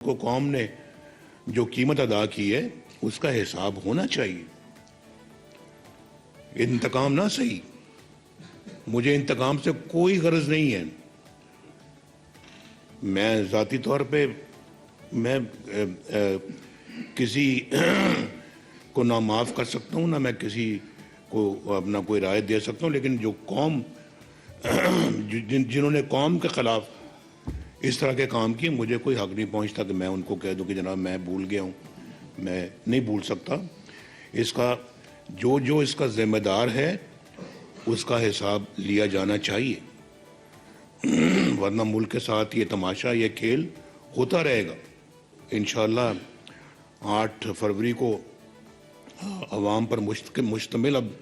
को कौम ने जो कीमत अदा की है उसका हिसाब होना चाहिए। इंतकाम ना सही, मुझे इंतकाम से कोई गर्ज नहीं है। मैं जाती तौर पे मैं किसी को ना माफ़ कर सकता हूँ, ना मैं किसी को अपना कोई राय दे सकता हूँ, लेकिन जो कौम जिन्होंने कौम के ख़िलाफ़ इस तरह के काम किए, मुझे कोई हक नहीं पहुँचता कि मैं उनको कह दूँ कि जनाब मैं भूल गया हूँ। मैं नहीं भूल सकता। इसका जो इसका ज़िम्मेदार है उसका हिसाब लिया जाना चाहिए, वरना मुल्क के साथ ये तमाशा, ये खेल होता रहेगा। इंशाअल्लाह 8 फरवरी को अवाम पर मुश्तमिल अब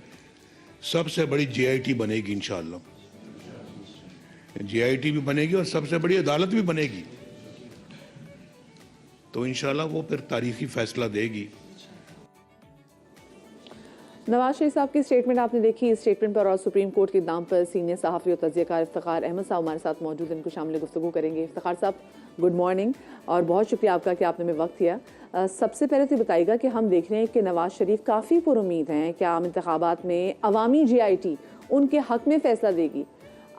सबसे बड़ी JIT बनेगी। इंशाअल्लाह JIT भी बनेगी और सबसे बड़ी अदालत भी बनेगी, तो इंशाअल्लाह वो फिर तारीखी फैसला देगी। नवाज शरीफ साहब की स्टेटमेंट आपने देखी। इस स्टेटमेंट पर और सुप्रीम कोर्ट के इक़दाम पर सीनियर सहाफ़ी और तज़कियाकार इफ्तिखार अहमद साहब हमारे साथ मौजूद, इनको शामिल गुफ्तगू करेंगे। इफ्तिखार साहब, गुड मॉर्निंग और बहुत शुक्रिया आपका कि आपने में वक्त दिया। सबसे पहले तो बताइएगा कि हम देख रहे हैं कि नवाज शरीफ काफ़ी पुरुमीद हैं कि आम इंतखाबात में अवामी JIT उनके हक़ में फ़ैसला देगी।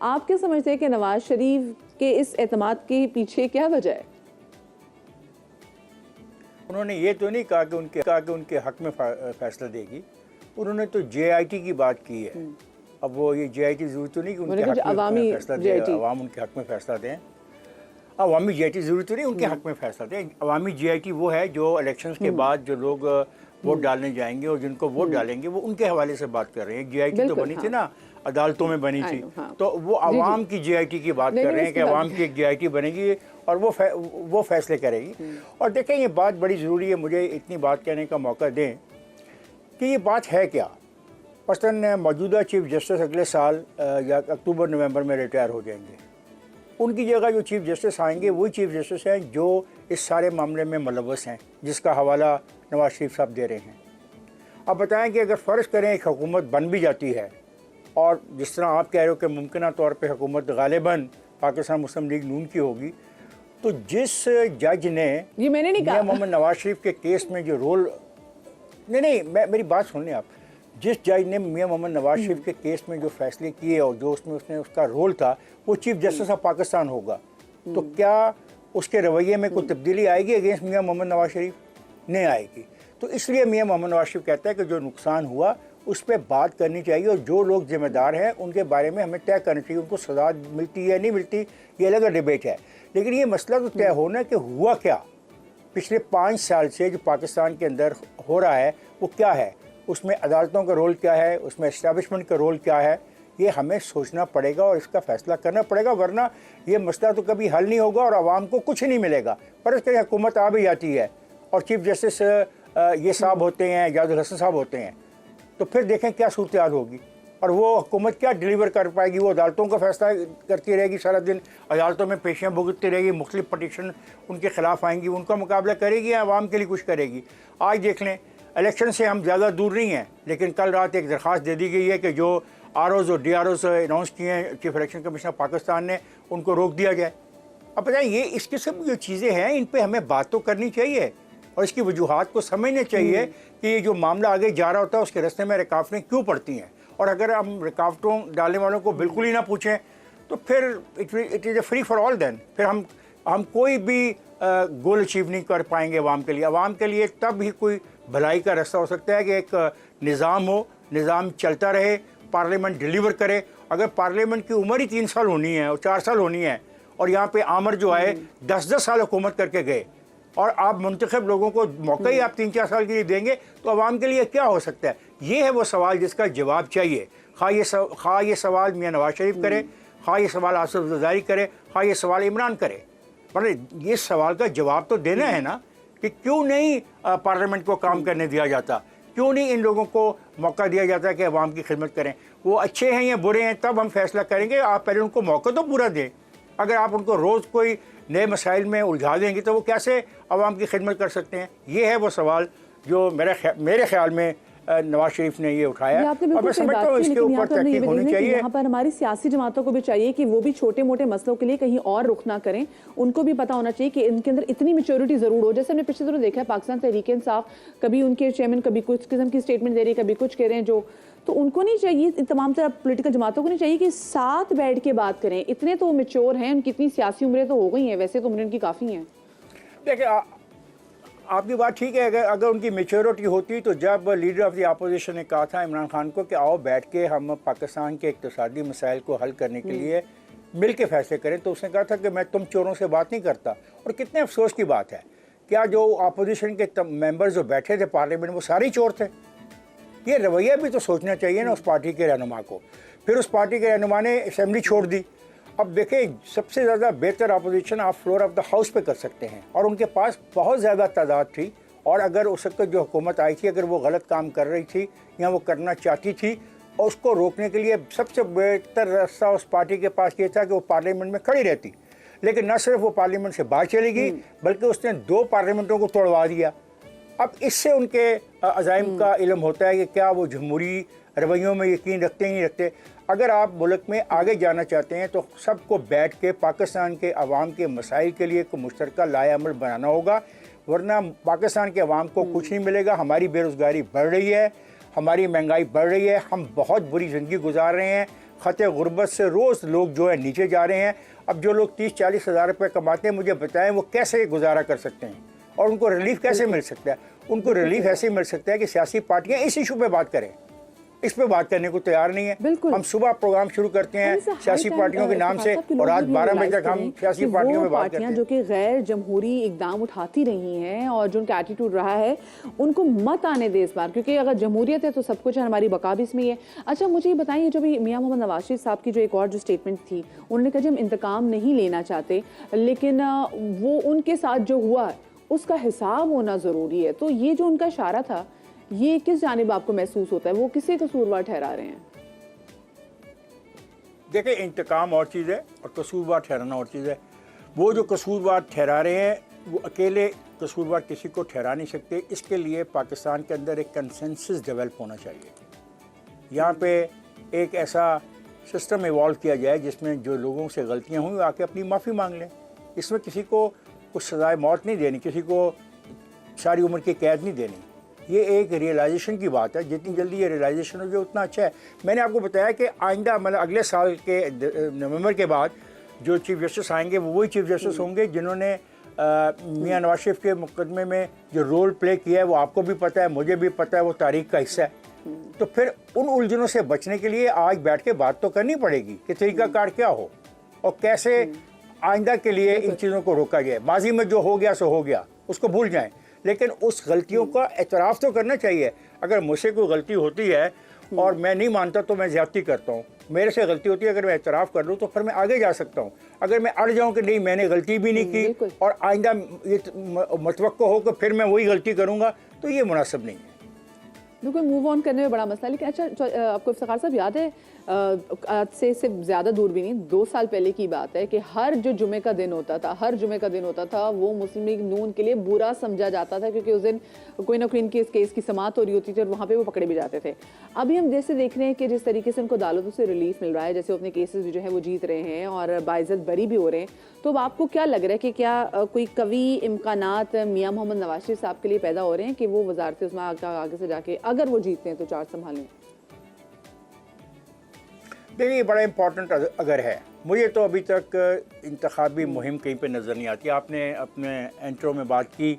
आप क्या समझते हैं कि नवाज शरीफ के इस एतमाद के पीछे क्या वजह है? उन्होंने ये तो नहीं कहा कि उनके हक़ में फ़ैसला देगी, उन्होंने तो JIT की बात की है। अब वो ये JIT ज़रूरी तो नहीं कि उनके हक़ में फ़ैसला दें, अवाम उनके हक़ में फ़ैसला दें। अवामी JIT ज़रूरी तो नहीं उनके हक़ में फ़ैसला दें। अवामी JIT वो है जो इलेक्शंस के बाद जो लोग वोट डालने जाएंगे और जिनको वोट डालेंगे वो उनके हवाले से बात कर रहे हैं। JIT तो बनी थी ना, अदालतों में बनी थी, तो वो अवाम की JIT की बात कर रहे हैं कि अवाम की एक JIT बनेगी और वो फैसले करेगी। और देखें, ये बात बड़ी ज़रूरी है, मुझे इतनी बात कहने का मौका दें कि ये बात है क्या। मसलन मौजूदा चीफ जस्टिस अगले साल या अक्टूबर नवंबर में रिटायर हो जाएंगे। उनकी जगह जो चीफ जस्टिस आएंगे वही चीफ जस्टिस हैं जो इस सारे मामले में मुलव्वस हैं, जिसका हवाला नवाज शरीफ साहब दे रहे हैं। अब बताएं कि अगर फ़र्ज़ करें एक हुकूमत बन भी जाती है और जिस तरह आप कह रहे हो कि मुमकिन तौर पर हुकूमत गालिबन पाकिस्तान मुस्लिम लीग नून की होगी, तो जिस जज ने ये मैंने नहीं कहा मोहम्मद नवाज शरीफ के केस में जो रोल मेरी बात सुन लें आप। जिस जज ने मियां मोहम्मद नवाज शरीफ के केस में जो फैसले किए और जो उसमें उसका रोल था, वो चीफ जस्टिस ऑफ पाकिस्तान होगा, तो क्या उसके रवैये में कोई तब्दीली आएगी अगेंस्ट मियां मोहम्मद नवाज शरीफ? नहीं आएगी। तो इसलिए मियां मोहम्मद नवाज शरीफ कहता है कि जो नुकसान हुआ उस पर बात करनी चाहिए और जो लोग जिम्मेदार हैं उनके बारे में हमें तय करना चाहिए। उनको सज़ा मिलती है नहीं मिलती, ये अलग डिबेट है, लेकिन ये मसला तो तय होना कि हुआ क्या पिछले 5 साल से जो पाकिस्तान के अंदर हो रहा है वो क्या है, उसमें अदालतों का रोल क्या है, उसमें इस्टेब्लिशमेंट का रोल क्या है। ये हमें सोचना पड़ेगा और इसका फ़ैसला करना पड़ेगा, वरना ये मसला तो कभी हल नहीं होगा और आवाम को कुछ नहीं मिलेगा। पर इसके हुकूमत आ भी जाती है और चीफ जस्टिस ये साहब होते हैं, जाजुल हसन साहब होते हैं, तो फिर देखें क्या सूरत हाल होगी और वो हुकूमत क्या डिलीवर कर पाएगी। वो अदालतों का फैसला करती रहेगी, सारा दिन अदालतों में पेशियाँ भुगतती रहेगी, मुख्तलिफ पटिशन उनके ख़िलाफ़ आएंगी, उनका मुकाबला करेगी या आवाम के लिए कुछ करेगी। आज देख लें, इलेक्शन से हम ज़्यादा दूर नहीं हैं, लेकिन कल रात एक दरख्वास्त दे दी गई है कि जो ROs और DROs अनाउंस किए हैं चीफ इलेक्शन कमीशनर पाकिस्तान ने, उनको रोक दिया जाए। अब बताएं, ये इस किस्म की जो चीज़ें हैं इन पर हमें बात तो करनी चाहिए और इसकी वजूहात को समझने चाहिए कि जो मामला आगे जा रहा होता है उसके रास्ते में रुकावटें क्यों पड़ती हैं। और अगर हम रुकावटों डालने वालों को बिल्कुल ही ना पूछें तो फिर it is a free for all. Then फिर हम कोई भी गोल अचीव नहीं कर पाएंगे अवाम के लिए। अवाम के लिए तब ही कोई भलाई का रास्ता हो सकता है कि एक निज़ाम हो, निज़ाम चलता रहे, पार्लियामेंट डिलीवर करे। अगर पार्लियामेंट की उम्र ही 3 साल होनी है और 4 साल होनी है और यहाँ पे आमर जो आए 10-10 साल हुकूमत करके गए और आप मुंतखब लोगों को मौका ही आप 3-4 साल के लिए देंगे, तो अवाम के लिए क्या हो सकता है? ये है वो सवाल जिसका जवाब चाहिए। खा ये सवाल मियां नवाज शरीफ करे, खा ये सवाल आसिफ ज़रदारी करे, खा ये सवाल इमरान करे, पर ये सवाल का जवाब तो देना है ना कि क्यों नहीं पार्लियामेंट को काम करने दिया जाता, क्यों नहीं इन लोगों को मौका दिया जाता कि अवाम की खिदमत करें। वो अच्छे हैं या बुरे हैं तब हम फैसला करेंगे, आप पहले उनको मौका तो पूरा दें। अगर आप उनको रोज़ कोई नए मसाइल में उलझा देंगे तो वो कैसे अवाम की खिदमत कर सकते हैं? ये है वो सवाल जो मेरे ख्याल में नवाज शरीफ ने ये उठाया ये आपने और मैं बिल्कुल सही समझता बात हूँ की, इसके लेकिन यहाँ ऊपर पर हमने ये तहकीक भी होनी देखा कि चाहिए। यहाँ पर हमारी सियासी जमातों को भी चाहिए कि वो भी छोटे मोटे मसलों के लिए कहीं और रुख ना करें। उनको भी पता होना चाहिए कि इनके अंदर इतनी मेच्योरिटी जरूर हो। जैसे हमने पिछले दिनों देखा है पाकिस्तान तहरीक इंसाफ, कभी उनके चेयरमैन कभी कुछ किस्म की स्टेटमेंट दे रही है, कभी कुछ कह रहे हैं, जो तो उनको नहीं चाहिए, इन तमाम तरह पॉलिटिकल जमातों को नहीं चाहिए कि साथ बैठ के बात करें। इतने तो मेच्योर हैं, उनकी इतनी सियासी उम्रें तो हो गई हैं, वैसे तो उम्रें उनकी काफ़ी हैं। देखिए आपकी बात ठीक है, अगर उनकी मेच्योरिटी होती तो जब लीडर ऑफ द अपोजिशन ने कहा था इमरान खान को कि आओ बैठ के हम पाकिस्तान के इक़्तिसादी मसाइल को हल करने के लिए मिल के फैसले करें, तो उसने कहा था कि मैं तुम चोरों से बात नहीं करता। और कितने अफसोस की बात है, क्या जो अपोजिशन के मेंबर्स जो बैठे थे पार्लियामेंट वो सारे चोर थे? ये रवैया भी तो सोचना चाहिए ना उस पार्टी के रहनुमा को। फिर उस पार्टी के रहनुमा ने असेंबली छोड़ दी। अब देखें, सबसे ज़्यादा बेहतर अपोजिशन आप फ्लोर ऑफ द हाउस पे कर सकते हैं, और उनके पास बहुत ज़्यादा तादाद थी। और अगर उस वक्त जो हुकूमत आई थी, अगर वो गलत काम कर रही थी या वो करना चाहती थी, और उसको रोकने के लिए सबसे बेहतर रास्ता उस पार्टी के पास ये था कि वो पार्लियामेंट में खड़ी रहती। लेकिन न सिर्फ वो पार्लियामेंट से बाहर चली गई, बल्कि उसने 2 पार्लियामेंटों को तोड़वा दिया। अब इससे उनके अज़ाइम का इल्म होता है कि क्या वो जमहूरी रवैयों में यकीन रखते ही नहीं रखते। अगर आप मुल्क में आगे जाना चाहते हैं तो सबको बैठ के पाकिस्तान के अवाम के मसाइल के लिए कोई मुश्तरका लाएअमल बनाना होगा, वरना पाकिस्तान के अवाम को कुछ नहीं मिलेगा। हमारी बेरोज़गारी बढ़ रही है, हमारी महंगाई बढ़ रही है, हम बहुत बुरी ज़िंदगी गुजार रहे हैं। ख़त गुर्बत से रोज़ लोग जो है नीचे जा रहे हैं। अब जो लोग 30-40 हज़ार रुपये कमाते हैं, मुझे बताएं वो कैसे गुजारा कर सकते हैं और उनको रिलीफ कैसे मिल सकता है? उनको रिलीफ ऐसे मिल सकता है कि सियासी पार्टियाँ इस इशू पे बात करें। इस पे बात करने को तैयार नहीं है। हम सुबह प्रोग्राम शुरू करते हैं सियासी पार्टियों के नाम से और रात 12 बजे तक हम सियासी पार्टियों में बात करते हैं जो कि गैर जमहूरी इकदाम उठाती रही हैं और जो उनका एटीट्यूड रहा है, उनको मत आने दे इस बार, क्योंकि अगर जमहूरियत है तो सब कुछ है, हमारी बका भी इसमें ही है। अच्छा, मुझे ये बताइए, जो भी मियां मोहम्मद नवाज शरीफ साहब की जो एक और जो स्टेटमेंट थी, उन्होंने कहा जी हम इंतकाम नहीं लेना चाहते, लेकिन वो उनके साथ जो हुआ उसका हिसाब होना ज़रूरी है। तो ये जो उनका इशारा था, ये किस जानिब आपको महसूस होता है? वो किसे कसूरवार ठहरा रहे हैं? देखिए, इंतकाम और चीज़ है और कसूरवार ठहराना और चीज़ है। वो जो कसूरवार ठहरा रहे हैं वो अकेले कसूरवार किसी को ठहरा नहीं सकते। इसके लिए पाकिस्तान के अंदर एक कंसेंसस डेवलप होना चाहिए। यहाँ पे एक ऐसा सिस्टम इवॉल्व किया जाए जिसमें जो लोगों से गलतियाँ हुई आके अपनी माफ़ी मांग लें। इसमें किसी को कुछ सज़ाए मौत नहीं देनी, किसी को सारी उम्र की कैद नहीं देनी। ये एक रियलाइजेशन की बात है। जितनी जल्दी ये रियलाइजेशन हो जाए उतना अच्छा है। मैंने आपको बताया कि आइंदा मतलब अगले साल के नवंबर के बाद जो चीफ जस्टिस आएंगे वो वही चीफ जस्टिस होंगे जिन्होंने मियां नवाज शरीफ के मुकदमे में जो रोल प्ले किया है वो आपको भी पता है, मुझे भी पता है, वो तारीख का हिस्सा है। तो फिर उन उलझनों से बचने के लिए आज बैठ के बात तो करनी पड़ेगी कि तरीक़ाकार क्या हो और कैसे आइंदा के लिए इन चीज़ों को रोका जाए। माजी में जो हो गया सो हो गया, उसको भूल जाएं, लेकिन उस गलतियों का एतराफ़ तो करना चाहिए। अगर मुझसे कोई गलती होती है और मैं नहीं मानता तो मैं ज़्यादती करता हूँ, मेरे से गलती होती है, अगर मैं एतराफ़ कर लूँ तो फिर मैं आगे जा सकता हूँ। अगर मैं अड़ जाऊँ कि नहीं मैंने गलती भी नहीं की और आइंदा ये मतवक्को हो कि फिर मैं वही गलती करूँगा, तो ये मुनासिब नहीं है। बिल्कुल, मूव ऑन करने में बड़ा मसला है। लेकिन अच्छा, आपको इफ्तिखार साहब याद है, आज से ज़्यादा दूर भी नहीं, 2 साल पहले की बात है कि हर जो जुमे का दिन होता था, हर जुमे का दिन होता था, वो मुस्लिम लीग नून के लिए बुरा समझा जाता था, क्योंकि उस दिन कोई ना कोई इनके इस केस की समाअत हो रही होती थी और वहाँ पे वो पकड़े भी जाते थे। अभी हम जैसे देख रहे हैं कि जिस तरीके से उनको अदालतों से रिलीफ मिल रहा है, जैसे वो अपने केसेस भी जो है वो जीत रहे हैं और बाइज्जत बरी भी हो रहे हैं, तो अब आपको क्या लग रहा है कि क्या कोई कवी इम्कानात मियां मोहम्मद नवाज शरीफ साहब के लिए पैदा हो रहे हैं कि वो वजारत उस्मा आगे से जाके अगर वो जीतते हैं तो चार्ज संभालें? देखिए, ये बड़ा इम्पोर्टेंट अगर है। मुझे तो अभी तक इंतखाबी मुहिम कहीं पे नज़र नहीं आती। आपने अपने इंट्रो में बात की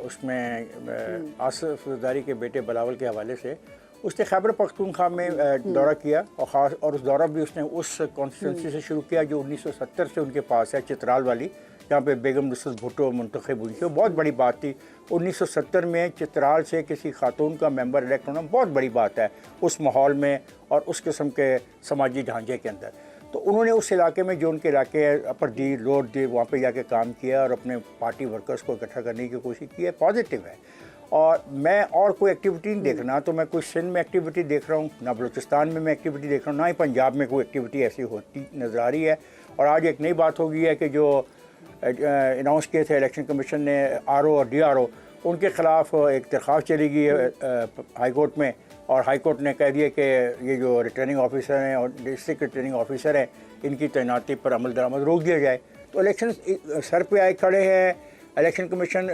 उसमें आसिफ ज़रदारी के बेटे बिलावल के हवाले से। उसने खैबर पख्तूनख्वा में दौरा किया और उस दौरा भी उसने उस कॉन्स्टिट्यूंसी से शुरू किया जो 1970 से उनके पास है, चित्राल वाली, जहाँ पे बेगम नुसरत भुट्टो मुंतखब हुई थी। बहुत बड़ी बात थी। 1970 में चित्राल से किसी खातून का मेंबर इलेक्ट होना बहुत बड़ी बात है उस माहौल में और उस किस्म के समाजी ढांचे के अंदर। तो उन्होंने उस इलाके में जो उनके इलाके अपर दी लोअर दी वहाँ पे जाके काम किया और अपने पार्टी वर्कर्स को इकट्ठा करने की कोशिश की है। पॉजिटिव है। और मैं और कोई एक्टिविटी नहीं देख रहा, तो मैं कोई सिंध में एक्टिविटी देख रहा हूँ, ना बलूचिस्तान में मैं एक्टिविटी देख रहा हूँ, ना ही पंजाब में कोई एक्टिविटी ऐसी होती नज़र आ रही है। और आज एक नई बात हो गई है कि जो अनाउंस किए थे इलेक्शन कमीशन ने RO और DRO, उनके ख़िलाफ़ एक दरख्वास्त चली गई है हाई कोर्ट में, और हाई कोर्ट ने कह दिया कि ये जो रिटर्निंग ऑफिसर हैं और डिस्ट्रिक्ट रिटर्निंग ऑफिसर हैं इनकी तैनाती पर अमल दरामद रोक दिया जाए। तो इलेक्शन सर पे आए खड़े हैं, इलेक्शन कमीशन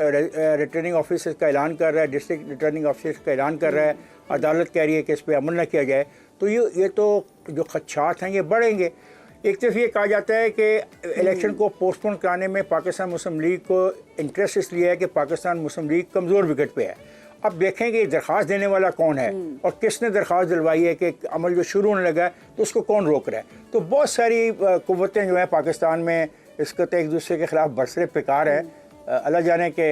रिटर्निंग ऑफिसर का ऐलान कर रहा है, डिस्ट्रिक्ट रिटर्निंग ऑफिसर का ऐलान कर रहा है, अदालत कह रही है कि इस पर अमल न किया जाए। तो ये तो जो खदशात हैं ये बढ़ेंगे। एक तरफ ये कहा जाता है कि इलेक्शन को पोस्टपोन कराने में पाकिस्तान मुस्लिम लीग को इंटरेस्ट इसलिए है कि पाकिस्तान मुस्लिम लीग कमज़ोर विकेट पे है। अब देखेंगे दरख्वास्त देने वाला कौन है और किसने दरख्वास्त दिलवाई है कि अमल जो शुरू होने लगा है तो उसको कौन रोक रहा है। तो बहुत सारी कुव्वतें जो हैं पाकिस्तान में इसको तो एक दूसरे के ख़िलाफ़ बरसरे बेकार है। अल्लाह जाने के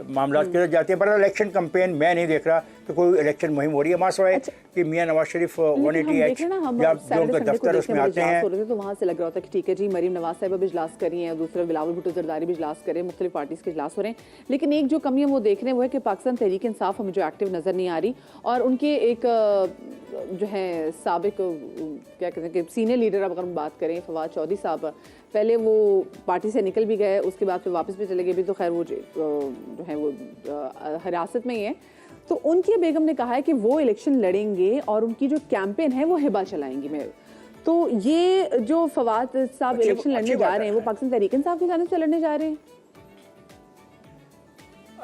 मामला किधर जाते हैं। पर इलेक्शन कैंपेन मैं नहीं देख रहा कि कोई इलेक्शन मुहिम हो रही है। मासवाए कि मियां नवाज शरीफ 180H या जो उनका दफ्तर उसमें आते हैं तो वहाँ से लग रहा होता है कि ठीक है जी मरीम नवाज साहिबा भी इजलास कर रही हैं, दूसरा बिलावल भुट्टो जरदारी भी इजलास कर रहे हैं, मुख्तलिफ पार्टीज़ के इजलास हो रहे हैं। लेकिन एक जो कमी है वो देख रहे हैं वो है कि पाकिस्तान तहरीक इंसाफ हमें जो एक्टिव नज़र नहीं आ रही, और उनके एक जो है साबिक क्या कहते हैं कि सीनियर लीडर, अब अगर हम बात करें फवाद चौधरी साहब, पहले वो पार्टी से निकल भी गए, उसके बाद फिर वापस भी चले गए भी, तो खैर वो जो है वो हिरासत में ही है। तो उनकी बेगम ने कहा है कि वो इलेक्शन लड़ेंगे और उनकी जो कैंपेन है वो हिबा चलाएंगी। मैं तो ये जो फवाद साहब इलेक्शन लड़ने जा रहे हैं वो पाकिस्तान तहरीक इंसाफ की जानिब से लड़ने जा रहे हैं?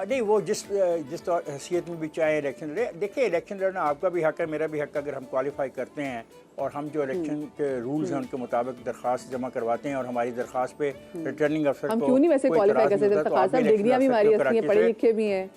नहीं, वो जिस हैसियत में भी चाहे इलेक्शन लड़े। देखिए इलेक्शन लड़ना आपका भी हक है, मेरा भी हक है। अगर हम क्वालिफाई करते हैं और हम जो इलेक्शन के रूल्स हैं उनके मुताबिक दरख्वास्त जमा करवाते हैं और हमारी दरख्वास्त पे रिटर्निंग अफसर हम क्यों नहीं वैसे क्वालिफाई कर सकते? फवाद साहब डिग्रियां भी हमारी असली हैं, पढ़े लिखे भी हैं।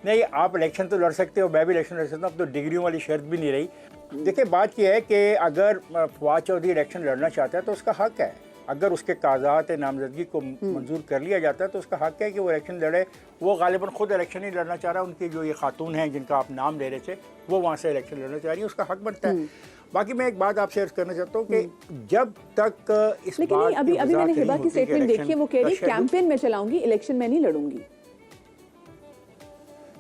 नहीं, आप इलेक्शन तो लड़ सकते हो, मैं भी इलेक्शन लड़ सकता हूँ। अब तो डिग्रियों वाली शर्त भी नहीं रही। देखिए बात यह है कि अगर फवाद चौधरी इलेक्शन लड़ना चाहता है तो उसका हक है। अगर उसके कागजात नामजदगी को मंजूर कर लिया जाता है तो उसका हक है कि वो इलेक्शन लड़े। वो गालिबन खुद इलेक्शन नहीं लड़ना चाह रहा, उनकी जो ये खातून हैं जिनका आप नाम ले रहे थे वो वहाँ से इलेक्शन लड़ना चाह रही है, उसका हक बनता है। बाकी मैं एक बात आपसे अर्ज करना चाहता हूँ कि जब तक इस लेकिन नहीं, अभी मैंने हिबा की स्टेटमेंट देखी है, वो कह रही कैंपेन में चलाऊंगी, इलेक्शन में नहीं लड़ूंगी।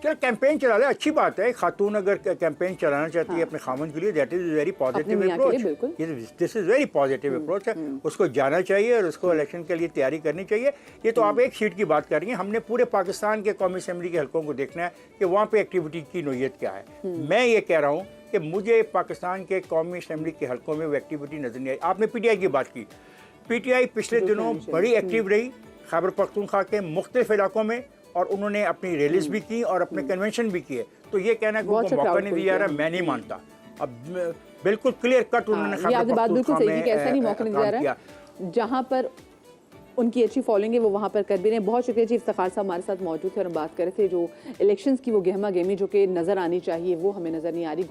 चलो कैंपेन चला रहे, अच्छी बात है। खातून अगर कैंपेन चलाना चाहती है अपने खामन के लिए, that is very positive approach, this is very positive approach है। उसको जाना चाहिए और उसको इलेक्शन के लिए तैयारी करनी चाहिए। ये तो आप एक सीट की बात कर रही हैं, हमने पूरे पाकिस्तान के कौमी असम्बली के हल्कों को देखना है कि वहाँ पे एक्टिविटी की नोयत क्या है। मैं ये कह रहा हूँ कि मुझे पाकिस्तान के कौमी असम्बली के हल्कों में वो एक्टिविटी नजर नहीं आई। आपने PTI की बात की, PTI पिछले दिनों बड़ी एक्टिव रही खैबर पख्तूनख्वा के मुख्तलिफ इलाकों में, और उन्होंने अपनी रैलीज भी की और अपने कन्वेंशन भी किए। तो ये कहना कि उनको मौका नहीं दिया जा रहा, मैं नहीं मानता। अब बिल्कुल क्लियर कट उन्होंने खैबर पख्तूनख्वा में ऐसा नहीं मौका नहीं दिया रहा, जहां पर उनकी अच्छी फॉलोइंग है वो वहाँ पर कर भी रहे हैं। बहुत शुक्रिया जी, इफ्तिखार साहब हमारे साथ मौजूद थे और हम बात कर रहे थे जो इलेक्शंस की वो गहमा गहमी जो कि नज़र आनी चाहिए वो हमें नज़र नहीं आ रही।